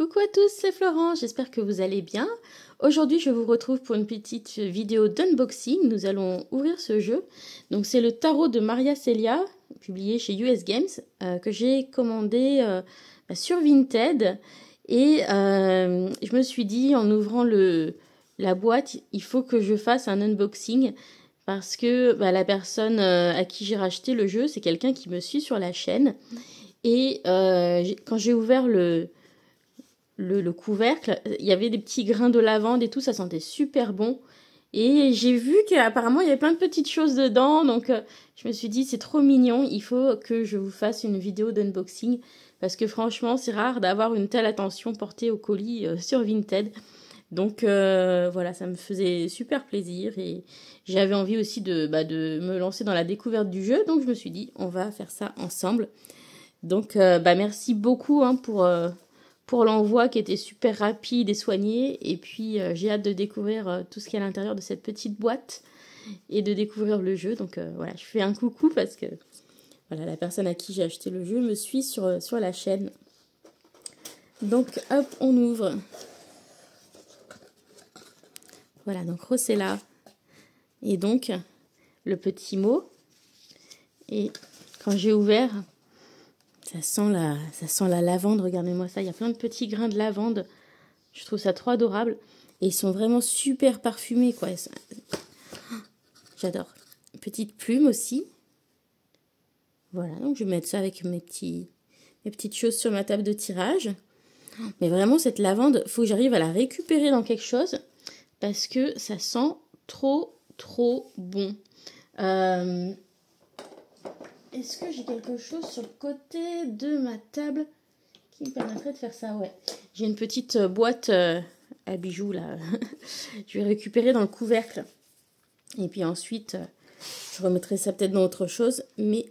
Coucou à tous, c'est Florence, j'espère que vous allez bien. Aujourd'hui, je vous retrouve pour une petite vidéo d'unboxing. Nous allons ouvrir ce jeu. Donc, c'est le tarot de Maria Celia, publié chez US Games, que j'ai commandé sur Vinted. Et je me suis dit, en ouvrant la boîte, il faut que je fasse un unboxing. Parce que la personne à qui j'ai racheté le jeu, c'est quelqu'un qui me suit sur la chaîne. Et quand j'ai ouvert le couvercle, il y avait des petits grains de lavande et tout, ça sentait super bon. Et j'ai vu qu'apparemment il y avait plein de petites choses dedans, donc je me suis dit c'est trop mignon, il faut que je vous fasse une vidéo d'unboxing, parce que franchement c'est rare d'avoir une telle attention portée au colis sur Vinted. Donc voilà, ça me faisait super plaisir et j'avais envie aussi de me lancer dans la découverte du jeu, donc je me suis dit on va faire ça ensemble. Donc merci beaucoup pour l'envoi qui était super rapide et soigné. Et puis, j'ai hâte de découvrir tout ce qu'il y a à l'intérieur de cette petite boîte et de découvrir le jeu. Donc, voilà, je fais un coucou parce que voilà, la personne à qui j'ai acheté le jeu me suit sur la chaîne. Donc, hop, on ouvre. Voilà, donc Rossella. Et donc, le petit mot. Et quand j'ai ouvert... Ça sent la lavande, regardez-moi ça, il y a plein de petits grains de lavande. Je trouve ça trop adorable. Et ils sont vraiment super parfumés, quoi. J'adore. Petite plume aussi. Voilà, donc je vais mettre ça avec mes petites choses sur ma table de tirage. Mais vraiment, cette lavande, il faut que j'arrive à la récupérer dans quelque chose. Parce que ça sent trop, trop bon. Est-ce que j'ai quelque chose sur le côté de ma table qui me permettrait de faire ça? Ouais. J'ai une petite boîte à bijoux là. Je vais récupérer dans le couvercle. Et puis ensuite, je remettrai ça peut-être dans autre chose. Mais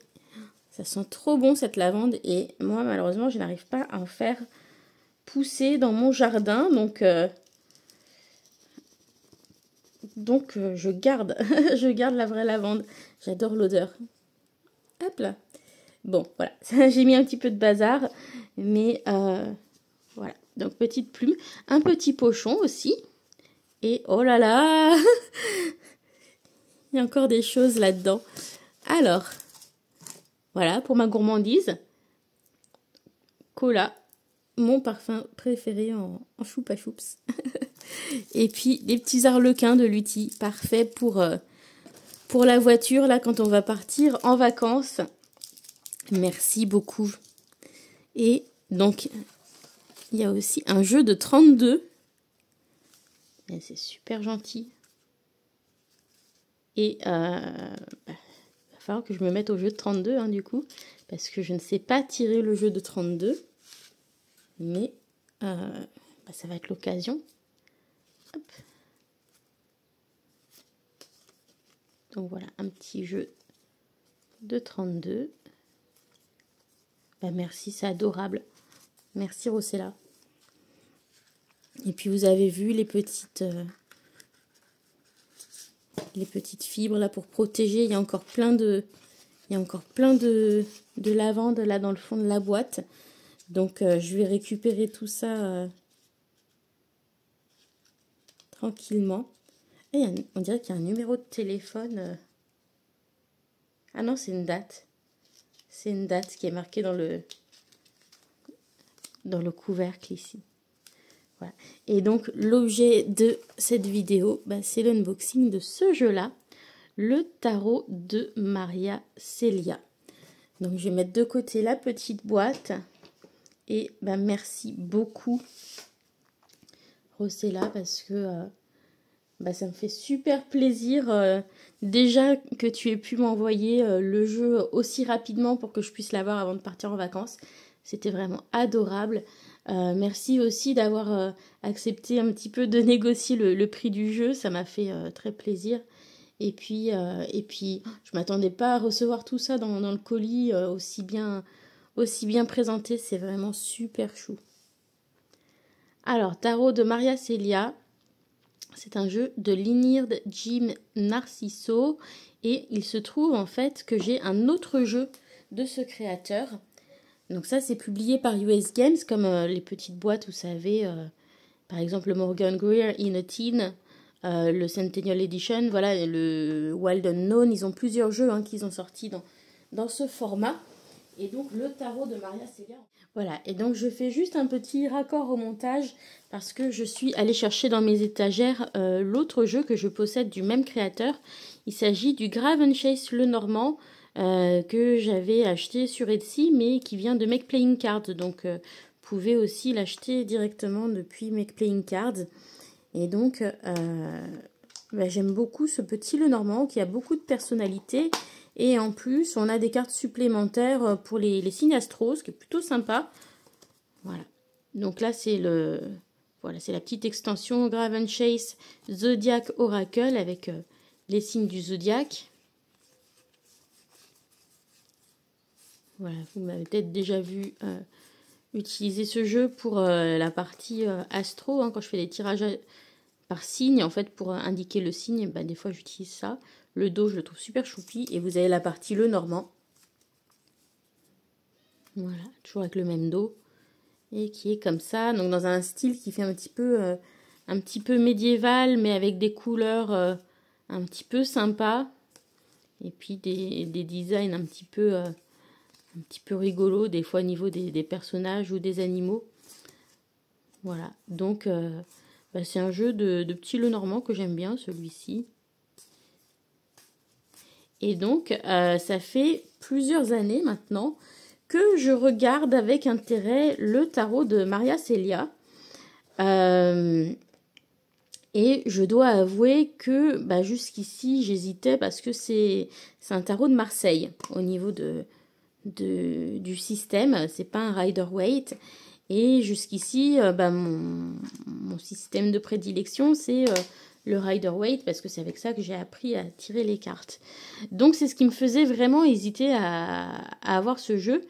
ça sent trop bon cette lavande. Et moi, malheureusement, je n'arrive pas à en faire pousser dans mon jardin. Donc je garde. Je garde la vraie lavande. J'adore l'odeur. Hop là. Bon, voilà. J'ai mis un petit peu de bazar. Mais voilà. Donc, petite plume. Un petit pochon aussi. Et oh là là. Il y a encore des choses là-dedans. Alors, voilà. Pour ma gourmandise. Cola. Mon parfum préféré en choupa choups. Et puis, des petits arlequins de Lutti. Parfait pour la voiture, là, quand on va partir en vacances. Merci beaucoup. Et donc, il y a aussi un jeu de 32. C'est super gentil. Et il va falloir que je me mette au jeu de 32, hein, du coup. Parce que je ne sais pas tirer le jeu de 32. Mais ça va être l'occasion. Hop. Donc voilà, un petit jeu de 32. Merci, c'est adorable. Merci Rossella. Et puis vous avez vu les petites fibres là pour protéger. Il y a encore plein de lavande là dans le fond de la boîte. Donc je vais récupérer tout ça tranquillement. Et on dirait qu'il y a un numéro de téléphone. Ah non, c'est une date. C'est une date qui est marquée dans le couvercle ici. Voilà. Et donc, l'objet de cette vidéo, c'est l'unboxing de ce jeu-là, le tarot de Maria Celia. Donc, je vais mettre de côté la petite boîte. Et merci beaucoup, Rossella, parce que ça me fait super plaisir déjà que tu aies pu m'envoyer le jeu aussi rapidement pour que je puisse l'avoir avant de partir en vacances. C'était vraiment adorable. Merci aussi d'avoir accepté un petit peu de négocier le prix du jeu. Ça m'a fait très plaisir. Et puis je m'attendais pas à recevoir tout ça dans le colis aussi bien présenté. C'est vraiment super chou. Alors, tarot de Maria Celia. C'est un jeu de Linird Jim Narciso et il se trouve en fait que j'ai un autre jeu de ce créateur Donc ça, c'est publié par US Games, comme les petites boîtes, vous savez, par exemple le Morgan Greer In a Teen, le Centennial Edition, voilà, le Wild Unknown, ils ont plusieurs jeux qu'ils ont sortis dans ce format. Et donc le tarot de Maria Celia. Voilà, et donc je fais juste un petit raccord au montage parce que je suis allée chercher dans mes étagères l'autre jeu que je possède du même créateur. Il s'agit du Gravenchase Le Normand que j'avais acheté sur Etsy mais qui vient de Make Playing Cards. Donc vous pouvez aussi l'acheter directement depuis Make Playing Cards. Et donc j'aime beaucoup ce petit Le Normand qui a beaucoup de personnalité. Et en plus, on a des cartes supplémentaires pour les signes astro, ce qui est plutôt sympa. Voilà. Donc là, c'est c'est la petite extension Gravenchase Zodiac Oracle avec les signes du zodiaque. Voilà, vous m'avez peut-être déjà vu utiliser ce jeu pour la partie astro, quand je fais des tirages par signe, en fait, pour indiquer le signe, des fois j'utilise ça. Le dos, je le trouve super choupi. Et vous avez la partie Le Normand. Voilà, toujours avec le même dos. Et qui est comme ça. Donc dans un style qui fait un petit peu médiéval, mais avec des couleurs un petit peu sympas. Et puis des designs un petit peu rigolos, des fois au niveau des personnages ou des animaux. Voilà, donc c'est un jeu de petit Le Normand que j'aime bien, celui-ci. Et donc, ça fait plusieurs années maintenant que je regarde avec intérêt le tarot de Maria Celia. Et je dois avouer que jusqu'ici, j'hésitais parce que c'est un tarot de Marseille au niveau du système. C'est pas un Rider-Waite. Et jusqu'ici, mon système de prédilection, c'est le Rider-Waite parce que c'est avec ça que j'ai appris à tirer les cartes. Donc c'est ce qui me faisait vraiment hésiter à avoir ce jeu.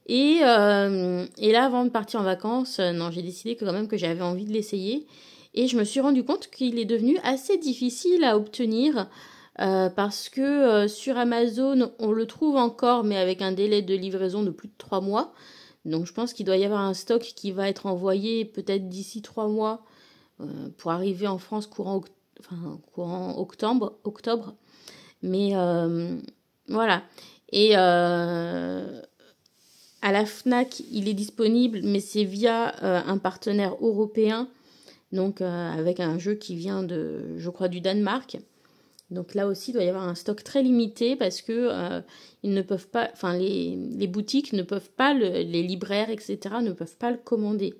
Et là, avant de partir en vacances, j'ai décidé quand même que j'avais envie de l'essayer. Et je me suis rendu compte qu'il est devenu assez difficile à obtenir parce que sur Amazon, on le trouve encore, mais avec un délai de livraison de plus de 3 mois. Donc je pense qu'il doit y avoir un stock qui va être envoyé peut-être d'ici 3 mois pour arriver en France courant octobre. Mais voilà. Et à la FNAC, il est disponible, mais c'est via un partenaire européen. Donc avec un jeu qui vient je crois, du Danemark. Donc là aussi, il doit y avoir un stock très limité parce que ils ne peuvent pas, les boutiques ne peuvent pas, les libraires, etc., ne peuvent pas le commander.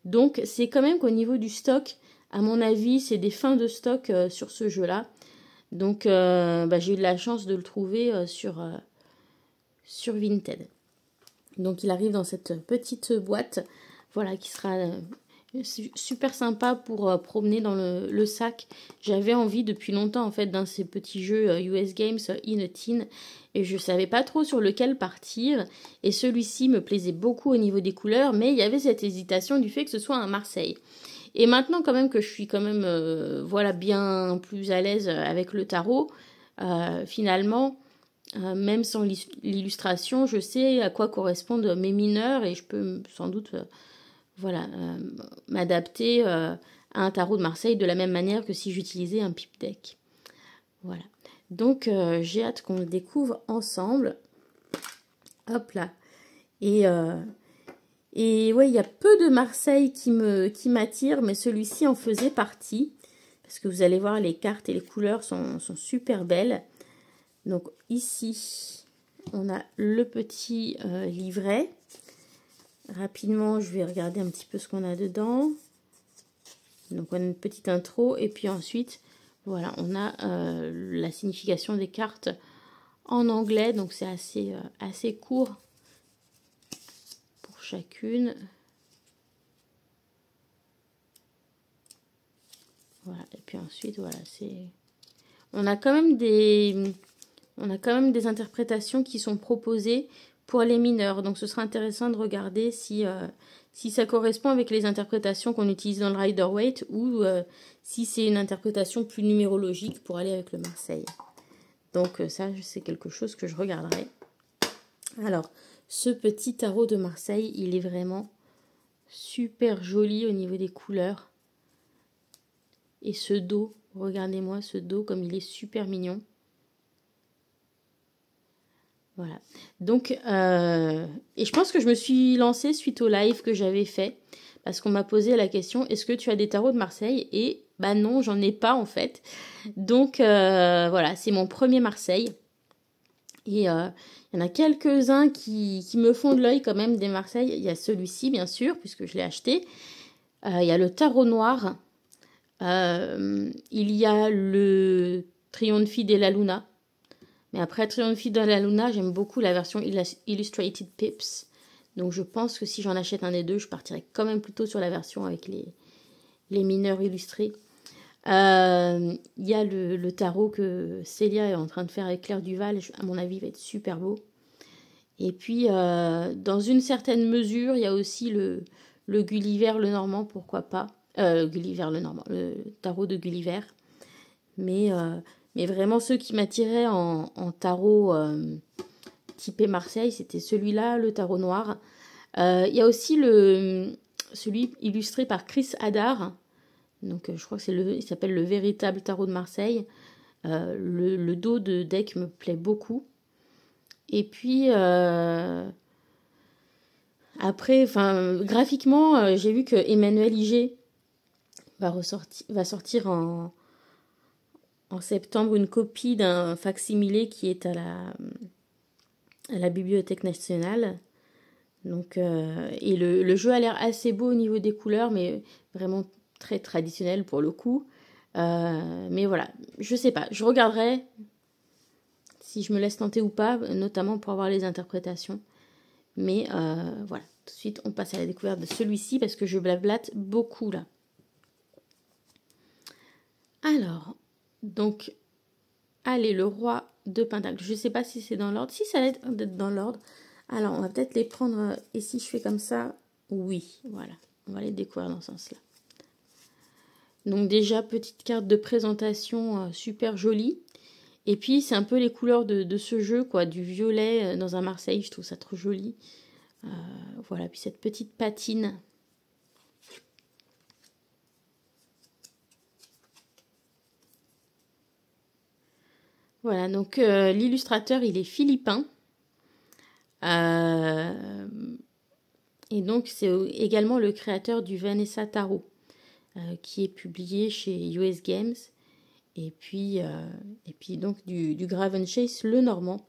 Donc c'est quand même qu'au niveau du stock, à mon avis, c'est des fins de stock sur ce jeu-là. Donc j'ai eu de la chance de le trouver sur Vinted. Donc il arrive dans cette petite boîte, voilà, qui sera super sympa pour promener dans le sac. J'avais envie depuis longtemps en fait d'un de ces petits jeux US Games In a Teen et je savais pas trop sur lequel partir et celui-ci me plaisait beaucoup au niveau des couleurs, mais il y avait cette hésitation du fait que ce soit un Marseille. Et maintenant quand même que je suis quand même bien plus à l'aise avec le tarot, finalement même sans l'illustration, je sais à quoi correspondent mes mineurs et je peux sans doute m'adapter à un tarot de Marseille de la même manière que si j'utilisais un pipe deck. Voilà. Donc j'ai hâte qu'on le découvre ensemble. Hop là. Et ouais, il y a peu de Marseille qui m'attire, mais celui-ci en faisait partie. Parce que vous allez voir, les cartes et les couleurs sont super belles. Donc ici, on a le petit livret. Rapidement, je vais regarder un petit peu ce qu'on a dedans. Donc on a une petite intro et puis ensuite, voilà, on a la signification des cartes en anglais. Donc c'est assez court pour chacune. Voilà, et puis ensuite, voilà, on a quand même des interprétations qui sont proposées pour les mineurs. Donc ce sera intéressant de regarder si ça correspond avec les interprétations qu'on utilise dans le Rider-Waite ou si c'est une interprétation plus numérologique pour aller avec le Marseille. Donc ça, c'est quelque chose que je regarderai. Alors, ce petit tarot de Marseille, il est vraiment super joli au niveau des couleurs. Et ce dos, regardez-moi ce dos comme il est super mignon. Voilà. Donc, et je pense que je me suis lancée suite au live que j'avais fait. Parce qu'on m'a posé la question, est-ce que tu as des tarots de Marseille? Et bah non, j'en ai pas en fait. Donc voilà, c'est mon premier Marseille. Et il y en a quelques-uns qui me font de l'œil quand même des Marseille. Il y a celui-ci bien sûr, puisque je l'ai acheté. Il y a le tarot noir. Il y a le Trionfi della Luna. Mais après Trionfi della Luna, j'aime beaucoup la version Illustrated Pips. Donc je pense que si j'en achète un des deux, je partirai quand même plutôt sur la version avec les mineurs illustrés. Il y a le tarot que Célia est en train de faire avec Claire Duval. À mon avis, il va être super beau. Et puis, dans une certaine mesure, il y a aussi le Gulliver le Normand, pourquoi pas. Gulliver le Normand, le tarot de Gulliver. Mais vraiment, ceux qui m'attiraient en tarot typé Marseille, c'était celui-là, le tarot noir. Il y a aussi celui illustré par Chris Hadar. Donc, je crois que il s'appelle le véritable tarot de Marseille. Le dos de deck me plaît beaucoup. Et puis, après, graphiquement, j'ai vu que Emmanuel Iger va sortir en septembre une copie d'un facsimilé qui est à la Bibliothèque nationale. Donc, et le jeu a l'air assez beau au niveau des couleurs, mais vraiment très traditionnel pour le coup. Mais voilà, je sais pas, je regarderai si je me laisse tenter ou pas, notamment pour avoir les interprétations. Mais voilà, tout de suite on passe à la découverte de celui-ci parce que je blablate beaucoup là. Alors, donc, allez, le roi de Pentacle. Je sais pas si c'est dans l'ordre. Si ça va être dans l'ordre. Alors, on va peut-être les prendre. Et si je fais comme ça, oui, voilà. On va les découvrir dans ce sens-là. Donc déjà, petite carte de présentation super jolie. Et puis, c'est un peu les couleurs de ce jeu, quoi. Du violet dans un Marseille, je trouve ça trop joli. Voilà, puis cette petite patine. Voilà, donc l'illustrateur, il est philippin. Et donc, c'est également le créateur du Vanessa Tarot, qui est publié chez US Games. Et puis donc du Graven Chase le Normand,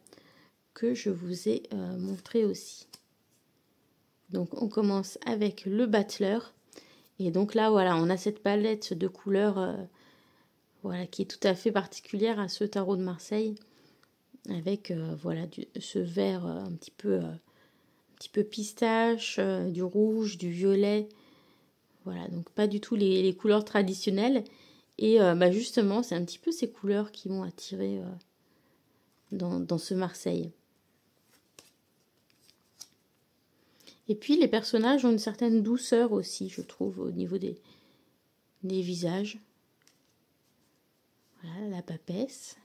que je vous ai montré aussi. Donc, on commence avec le battleur. Et donc là, voilà, on a cette palette de couleurs voilà, qui est tout à fait particulière à ce tarot de Marseille. Avec voilà, ce vert un petit peu pistache, du rouge, du violet. Voilà, donc pas du tout les couleurs traditionnelles. Et justement, c'est un petit peu ces couleurs qui m'ont attiré dans ce Marseille. Et puis les personnages ont une certaine douceur aussi, je trouve, au niveau des visages. Voilà, la papesse.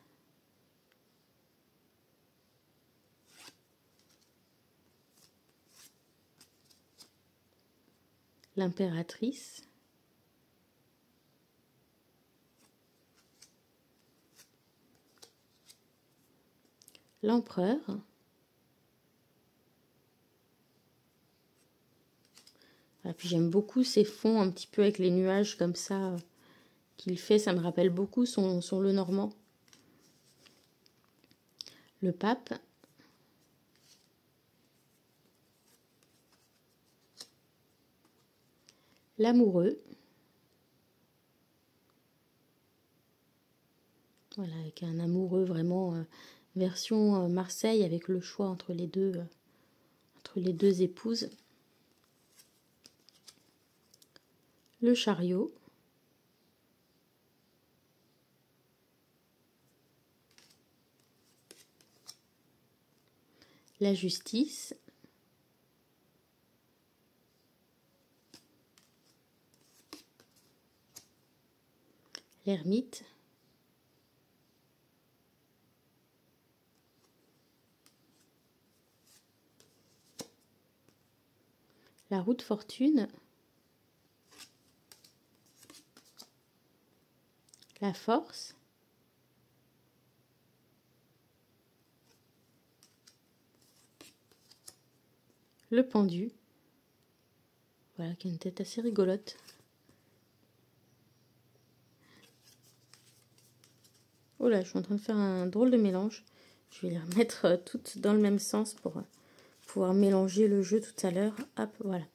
L'impératrice. L'empereur. Et puis j'aime beaucoup ces fonds un petit peu avec les nuages comme ça qu'il fait. Ça me rappelle beaucoup son le Normand. Le pape. L'amoureux. Voilà, avec un amoureux vraiment version Marseille avec le choix entre les deux épouses. Le chariot. La justice. L'ermite. La roue de fortune. La force. Le pendu. Voilà, qui a une tête assez rigolote. Oh là, je suis en train de faire un drôle de mélange. Je vais les remettre toutes dans le même sens pour pouvoir mélanger le jeu tout à l'heure. Hop, voilà.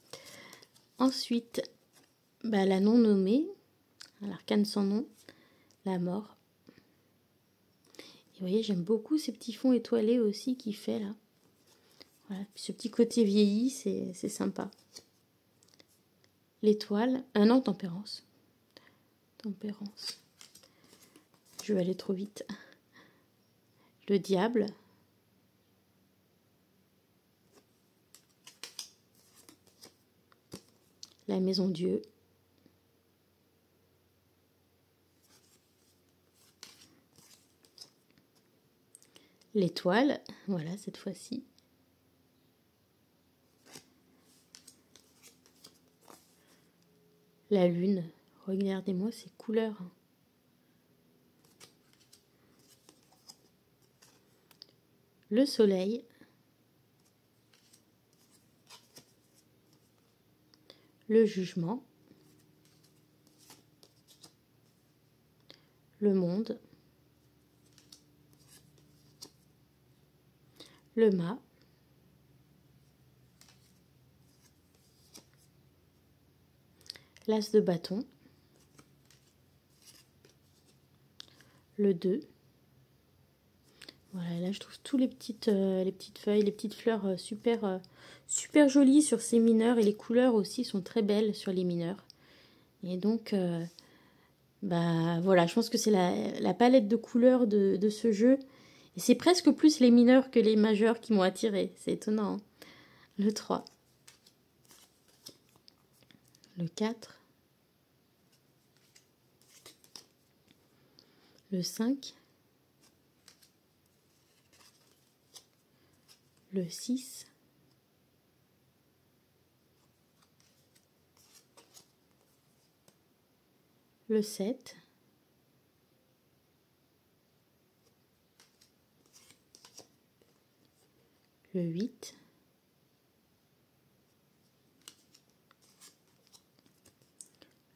Ensuite, bah, la non nommée, l'arcane sans nom, la mort. Et vous voyez, j'aime beaucoup ces petits fonds étoilés aussi qu'il fait là. Voilà, ce petit côté vieilli, c'est sympa. L'étoile, non, tempérance. Tempérance. Je vais aller trop vite. Le diable. La maison Dieu. L'étoile, voilà cette fois-ci. La lune, regardez-moi ces couleurs. Le soleil. Le jugement. Le monde. Le mât. L'as de bâton. Le 2. Voilà, là je trouve tous les petites feuilles, les petites fleurs super jolies sur ces mineurs, et les couleurs aussi sont très belles sur les mineurs. Et donc, bah voilà, je pense que c'est la palette de couleurs de ce jeu. Et c'est presque plus les mineurs que les majeurs qui m'ont attiré. C'est étonnant, hein. Le 3. Le 4. Le 5. Le 6. Le 7. Le 8.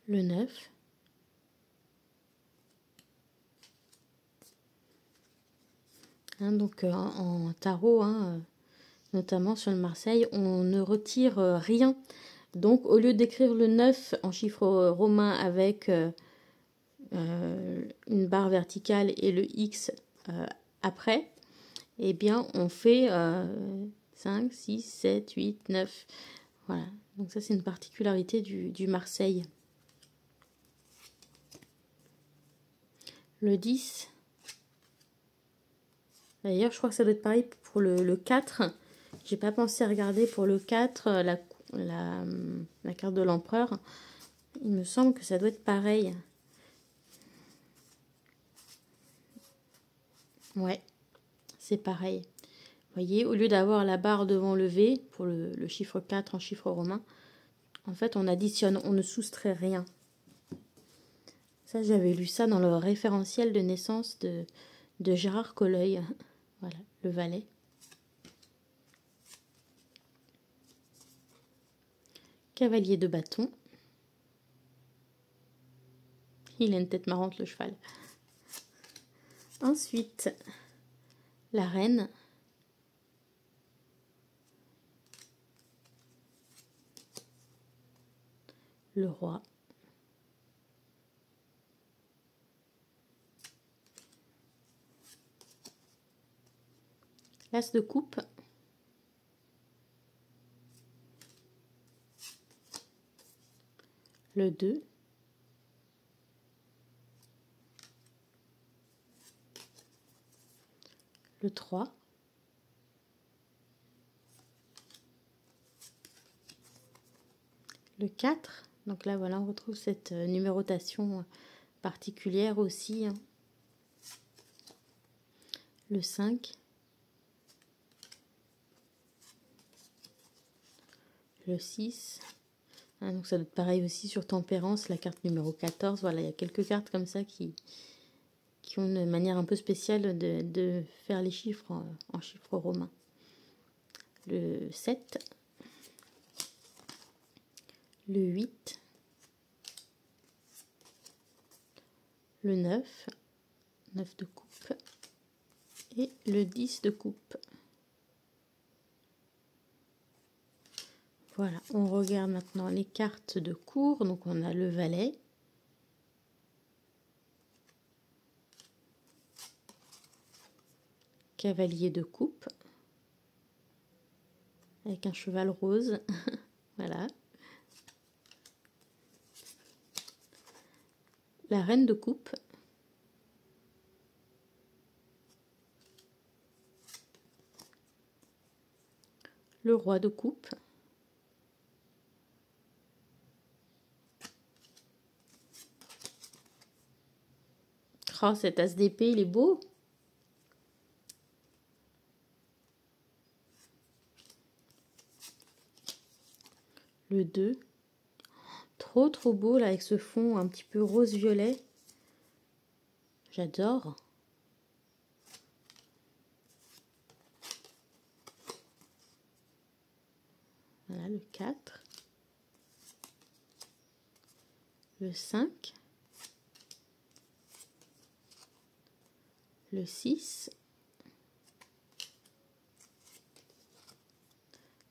Le 9. Hein, donc en tarot, hein, notamment sur le Marseille, on ne retire rien. Donc au lieu d'écrire le 9 en chiffre romain avec une barre verticale et le X après, eh bien on fait 5, 6, 7, 8, 9. Voilà, donc ça c'est une particularité du Marseille. Le 10. D'ailleurs, je crois que ça doit être pareil pour le 4. J'ai pas pensé à regarder pour le 4, la carte de l'empereur. Il me semble que ça doit être pareil. Ouais, c'est pareil. Vous voyez, au lieu d'avoir la barre devant le V pour le chiffre 4 en chiffre romain, en fait, on additionne, on ne soustrait rien. Ça, j'avais lu ça dans le référentiel de naissance de Gérard Colleuil. Voilà, le valet. Cavalier de bâton. Il a une tête marrante, le cheval. Ensuite, la reine. Le roi. L'as de coupe. Le 2. Le 3. Le 4. Donc là, voilà, on retrouve cette numérotation particulière aussi, hein. Le 5. le 6. Ah, donc ça doit être pareil aussi sur Tempérance, la carte numéro 14. Voilà, il y a quelques cartes comme ça qui ont une manière un peu spéciale de faire les chiffres en chiffres romains. Le 7, le 8, le 9, 9 de coupe et le 10 de coupe. Voilà, on regarde maintenant les cartes de cour. Donc on a le valet, cavalier de coupe, avec un cheval rose. Voilà. La reine de coupe. Le roi de coupe. Oh, cet as d'épée, il est beau. Le 2. Trop beau là avec ce fond un petit peu rose-violet. J'adore. Voilà le 4. Le 5. Le 6.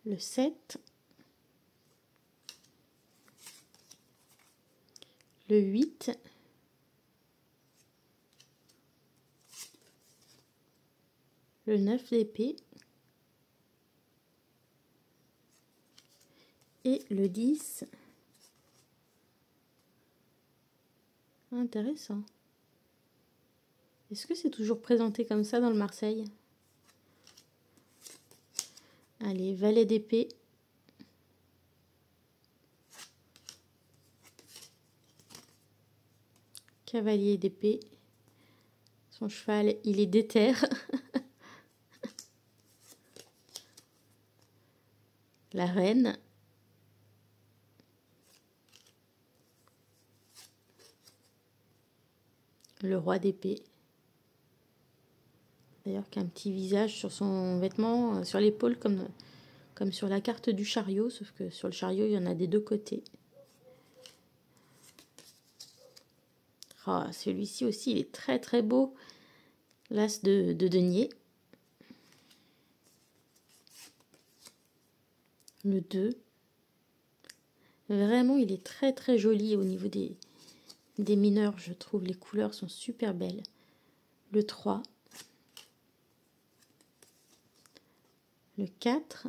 Le 7. Le 8. Le 9 d'épée. Et le 10. Intéressant. Est-ce que c'est toujours présenté comme ça dans le Marseille? Allez, valet d'épée. Cavalier d'épée. Son cheval, il est déter. La reine. Le roi d'épée. D'ailleurs, qui a un petit visage sur son vêtement, sur l'épaule, comme sur la carte du chariot, sauf que sur le chariot, il y en a des deux côtés. Oh, celui-ci aussi, il est très beau. L'as de denier. Le 2. Vraiment, il est très joli au niveau des mineurs, je trouve. Les couleurs sont super belles. Le 3. Le 4.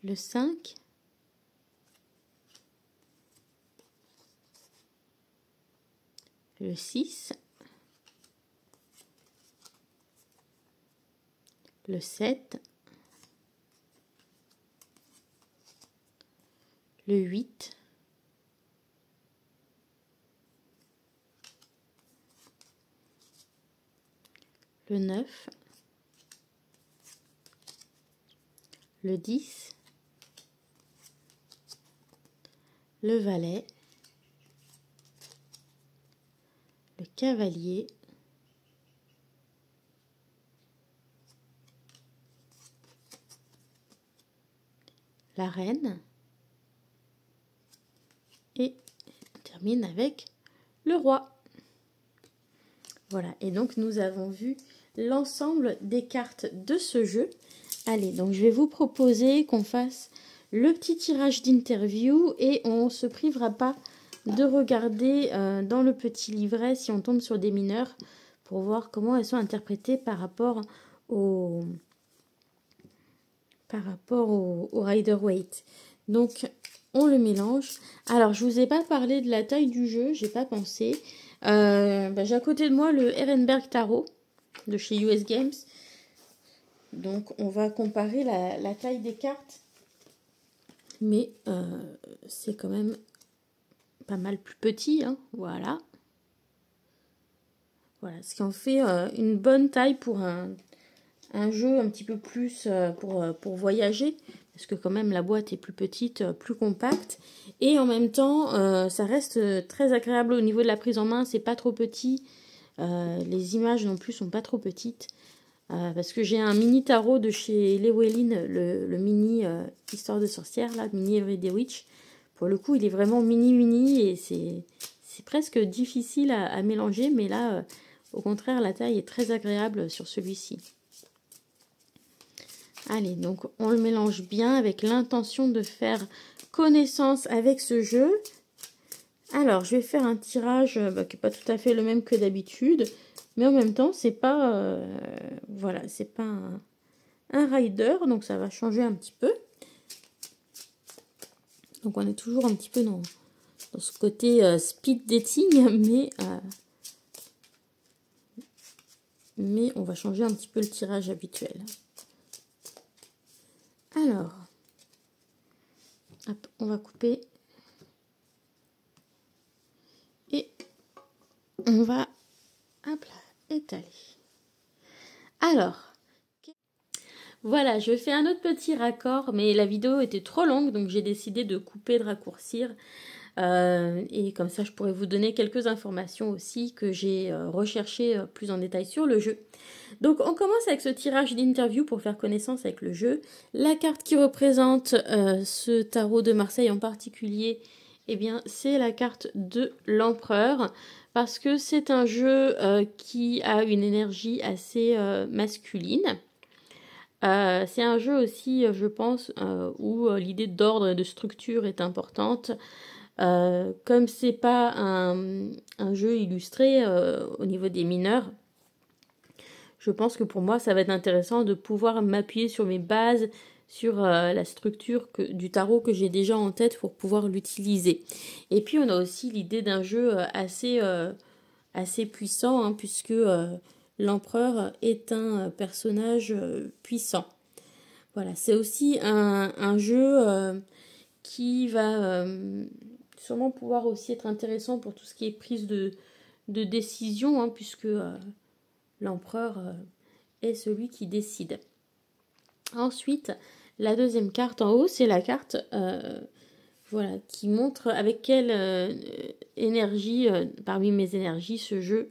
Le 5. Le 6. Le 7. Le 8. Le 9. Le 10. Le valet. Le cavalier. La reine. Et on termine avec le roi. Voilà, et donc nous avons vu l'ensemble des cartes de ce jeu. Allez, donc je vais vous proposer qu'on fasse le petit tirage d'interview et on ne se privera pas de regarder dans le petit livret si on tombe sur des mineurs pour voir comment elles sont interprétées par rapport au Rider-Waite. Donc on le mélange. Alors je vous ai pas parlé de la taille du jeu, j'ai pas pensé. J'ai à côté de moi le Ehrenberg Tarot de chez US Games. Donc on va comparer la taille des cartes. Mais c'est quand même pas mal plus petit, hein, voilà. Voilà, ce qui en fait une bonne taille pour un un jeu un petit peu plus pour voyager, parce que quand même la boîte est plus petite, plus compacte, et en même temps ça reste très agréable au niveau de la prise en main, c'est pas trop petit, les images non plus sont pas trop petites, parce que j'ai un mini tarot de chez Llewellyn, le mini Histoire de sorcière, là, mini Everyday Witch. Pour le coup il est vraiment mini et c'est presque difficile à mélanger, mais là au contraire la taille est très agréable sur celui-ci. Allez, donc on le mélange bien avec l'intention de faire connaissance avec ce jeu. Alors, je vais faire un tirage qui n'est pas tout à fait le même que d'habitude, mais en même temps, c'est pas voilà, c'est pas un rider, donc ça va changer un petit peu. Donc on est toujours un petit peu dans ce côté speed dating, mais on va changer un petit peu le tirage habituel. Alors, hop, on va couper et on va hop là, étaler. Alors, voilà, je fais un autre petit raccord, mais la vidéo était trop longue, donc j'ai décidé de couper, de raccourcir. Et comme ça, je pourrais vous donner quelques informations aussi que j'ai recherchées plus en détail sur le jeu. Donc on commence avec ce tirage d'interview pour faire connaissance avec le jeu. La carte qui représente ce tarot de Marseille en particulier, eh bien c'est la carte de l'empereur, parce que c'est un jeu qui a une énergie assez masculine. C'est un jeu aussi, je pense, où l'idée d'ordre et de structure est importante. Comme c'est pas un jeu illustré au niveau des mineurs, je pense que pour moi ça va être intéressant de pouvoir m'appuyer sur mes bases, sur la structure du tarot que j'ai déjà en tête pour pouvoir l'utiliser. Et puis on a aussi l'idée d'un jeu assez puissant, hein, puisque l'empereur est un personnage puissant. Voilà, c'est aussi un jeu qui va sûrement pouvoir aussi être intéressant pour tout ce qui est prise de décision, hein, puisque l'empereur est celui qui décide. Ensuite, la deuxième carte en haut, c'est la carte voilà, qui montre avec quelle énergie, parmi mes énergies, ce jeu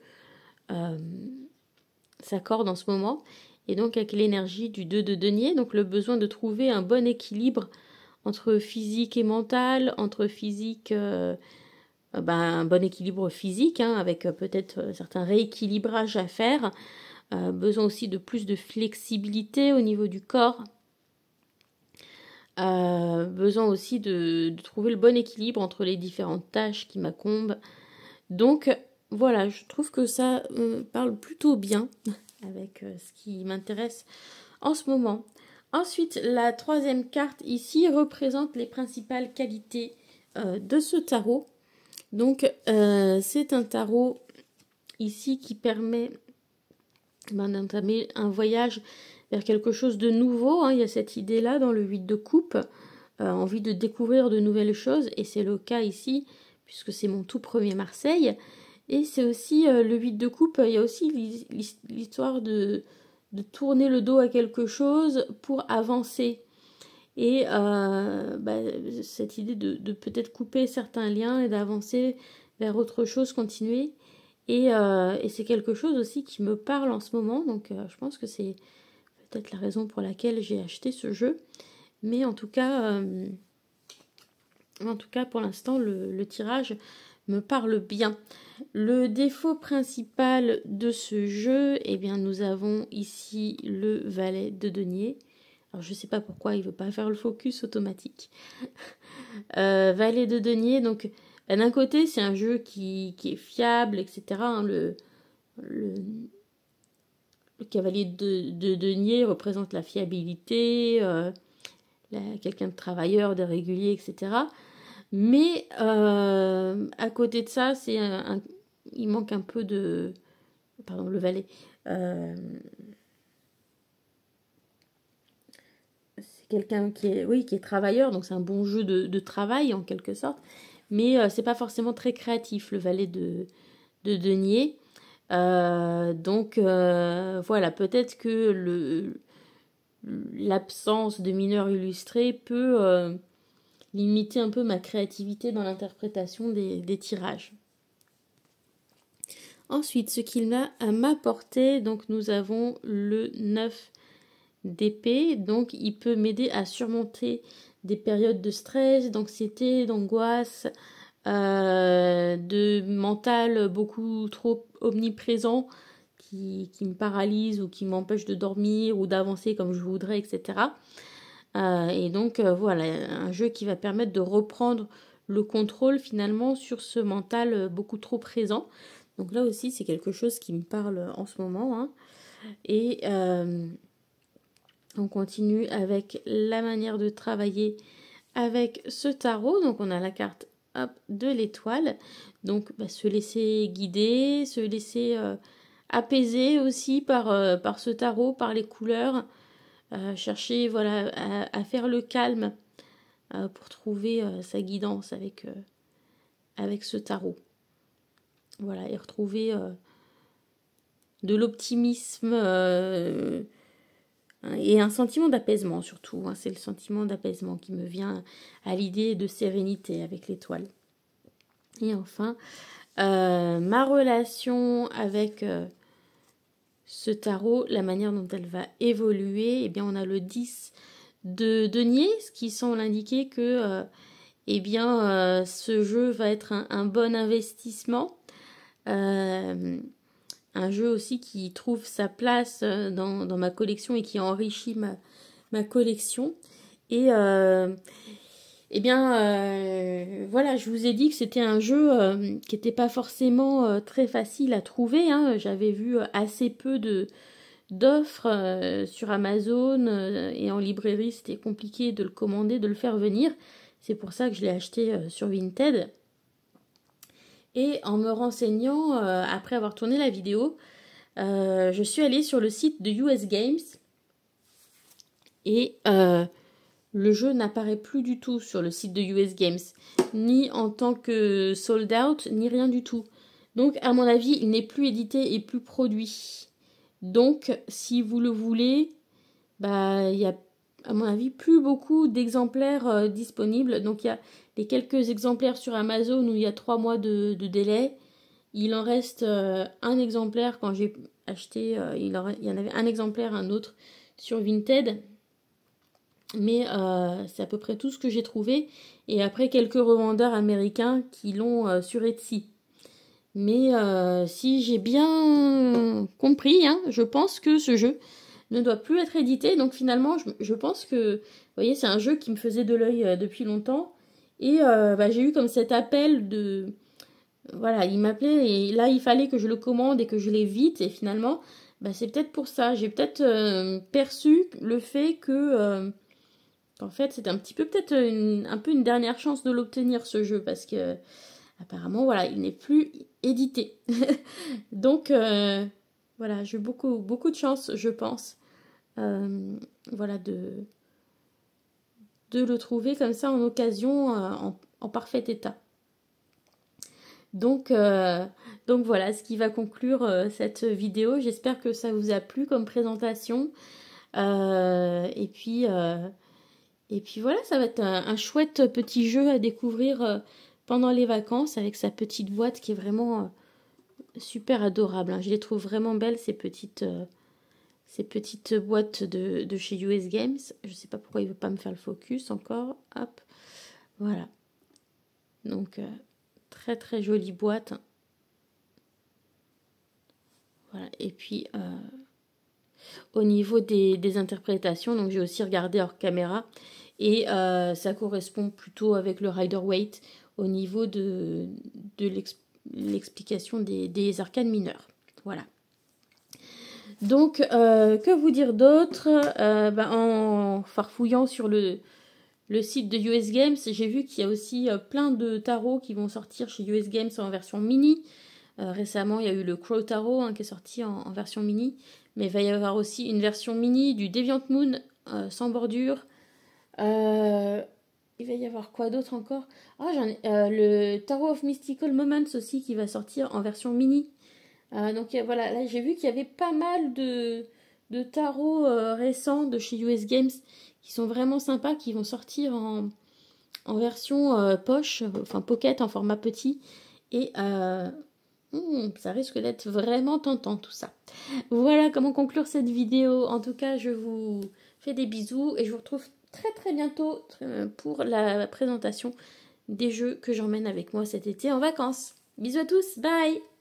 s'accorde en ce moment. Et donc avec l'énergie du 2 de denier, donc le besoin de trouver un bon équilibre entre physique et mental, entre physique, un bon équilibre physique, hein, avec peut-être certains rééquilibrages à faire, besoin aussi de plus de flexibilité au niveau du corps, besoin aussi de trouver le bon équilibre entre les différentes tâches qui m'incombent. Donc voilà, je trouve que ça parle plutôt bien avec ce qui m'intéresse en ce moment. Ensuite, la troisième carte ici représente les principales qualités de ce tarot. Donc, c'est un tarot ici qui permet d'entamer un voyage vers quelque chose de nouveau. Hein. Il y a cette idée-là dans le 8 de coupe, envie de découvrir de nouvelles choses. Et c'est le cas ici, puisque c'est mon tout premier Marseille. Et c'est aussi le 8 de coupe, il y a aussi l'histoire de tourner le dos à quelque chose pour avancer. Et cette idée de peut-être couper certains liens et d'avancer vers autre chose, continuer. Et c'est quelque chose aussi qui me parle en ce moment. Donc je pense que c'est peut-être la raison pour laquelle j'ai acheté ce jeu. Mais en tout cas pour l'instant, le tirage me parle bien. Le défaut principal de ce jeu, eh bien, nous avons ici le valet de denier. Alors, je ne sais pas pourquoi il ne veut pas faire le focus automatique. Valet de denier, donc, d'un côté, c'est un jeu qui est fiable, etc. Hein, le cavalier de denier représente la fiabilité, quelqu'un de travailleur, de régulier, etc. Mais à côté de ça, il manque un peu de... Pardon, le valet. C'est quelqu'un qui est travailleur, donc c'est un bon jeu de travail en quelque sorte. Mais c'est pas forcément très créatif, le valet de denier. Donc voilà, peut-être que l'absence de mineurs illustrés peut limiter un peu ma créativité dans l'interprétation des tirages. Ensuite, ce qu'il a à m'apporter, donc nous avons le 9 d'épée, donc il peut m'aider à surmonter des périodes de stress, d'anxiété, d'angoisse, de mental beaucoup trop omniprésent qui me paralyse ou qui m'empêche de dormir ou d'avancer comme je voudrais, etc. Et donc voilà, un jeu qui va permettre de reprendre le contrôle finalement sur ce mental beaucoup trop présent. Donc là aussi, c'est quelque chose qui me parle en ce moment. Hein. Et on continue avec la manière de travailler avec ce tarot. Donc on a la carte de l'étoile. Donc se laisser guider, se laisser apaiser aussi par ce tarot, par les couleurs. Chercher voilà, à faire le calme pour trouver sa guidance avec ce tarot. Voilà, et retrouver de l'optimisme et un sentiment d'apaisement surtout. Hein. C'est le sentiment d'apaisement qui me vient à l'idée de sérénité avec l'étoile. Et enfin, ma relation avec ce tarot, la manière dont elle va évoluer, eh bien on a le 10 de denier, ce qui semble indiquer que ce jeu va être un bon investissement. Un jeu aussi qui trouve sa place dans ma collection et qui enrichit ma collection. Et voilà, je vous ai dit que c'était un jeu qui n'était pas forcément très facile à trouver. Hein. J'avais vu assez peu d'offres sur Amazon et en librairie, c'était compliqué de le commander, de le faire venir. C'est pour ça que je l'ai acheté sur Vinted. Et en me renseignant, après avoir tourné la vidéo, je suis allée sur le site de US Games et le jeu n'apparaît plus du tout sur le site de US Games, ni en tant que sold out, ni rien du tout. Donc, à mon avis, il n'est plus édité et plus produit. Donc, si vous le voulez, il y a, à mon avis, plus beaucoup d'exemplaires disponibles. Donc, il y a les quelques exemplaires sur Amazon où il y a 3 mois de délai. Il en reste un exemplaire quand j'ai acheté. Il y en avait un exemplaire, un autre sur Vinted. Mais c'est à peu près tout ce que j'ai trouvé. Et après, quelques revendeurs américains qui l'ont sur Etsy. Mais si j'ai bien compris, hein, je pense que ce jeu ne doit plus être édité. Donc finalement, je pense que, vous voyez, c'est un jeu qui me faisait de l'œil depuis longtemps. Et j'ai eu comme cet appel de... Voilà, il m'appelait et là, il fallait que je le commande et que je l'ai vite. Et finalement, c'est peut-être pour ça. J'ai peut-être perçu le fait que... en fait, c'était un petit peu peut-être un peu une dernière chance de l'obtenir, ce jeu. Parce que... apparemment, voilà, il n'est plus édité. Donc, voilà, j'ai eu beaucoup de chance, je pense, voilà, de le trouver comme ça en occasion, en parfait état. Donc voilà, ce qui va conclure cette vidéo. J'espère que ça vous a plu comme présentation. Et puis voilà, ça va être un chouette petit jeu à découvrir pendant les vacances avec sa petite boîte qui est vraiment super adorable. Hein. Je les trouve vraiment belles, ces petites boîtes de chez US Games. Je ne sais pas pourquoi il ne veut pas me faire le focus encore. Hop, voilà. Donc, très très jolie boîte. Voilà. Et puis, au niveau des interprétations, donc j'ai aussi regardé hors caméra. Et ça correspond plutôt avec le Rider-Waite au niveau de l'explication des arcanes mineures. Voilà. Donc, que vous dire d'autre en farfouillant sur le site de US Games, j'ai vu qu'il y a aussi plein de tarots qui vont sortir chez US Games en version mini. Récemment, il y a eu le Crow Tarot qui est sorti en version mini. Mais il va y avoir aussi une version mini du Deviant Moon sans bordure. Il va y avoir quoi d'autre encore? Le Tarot of Mystical Moments aussi qui va sortir en version mini. Donc voilà, là j'ai vu qu'il y avait pas mal de tarots récents de chez US Games qui sont vraiment sympas, qui vont sortir en version poche, enfin pocket en format petit. Et ça risque d'être vraiment tentant tout ça. Voilà comment conclure cette vidéo. En tout cas, je vous fais des bisous et je vous retrouve très très bientôt pour la présentation des jeux que j'emmène avec moi cet été en vacances. Bisous à tous, bye!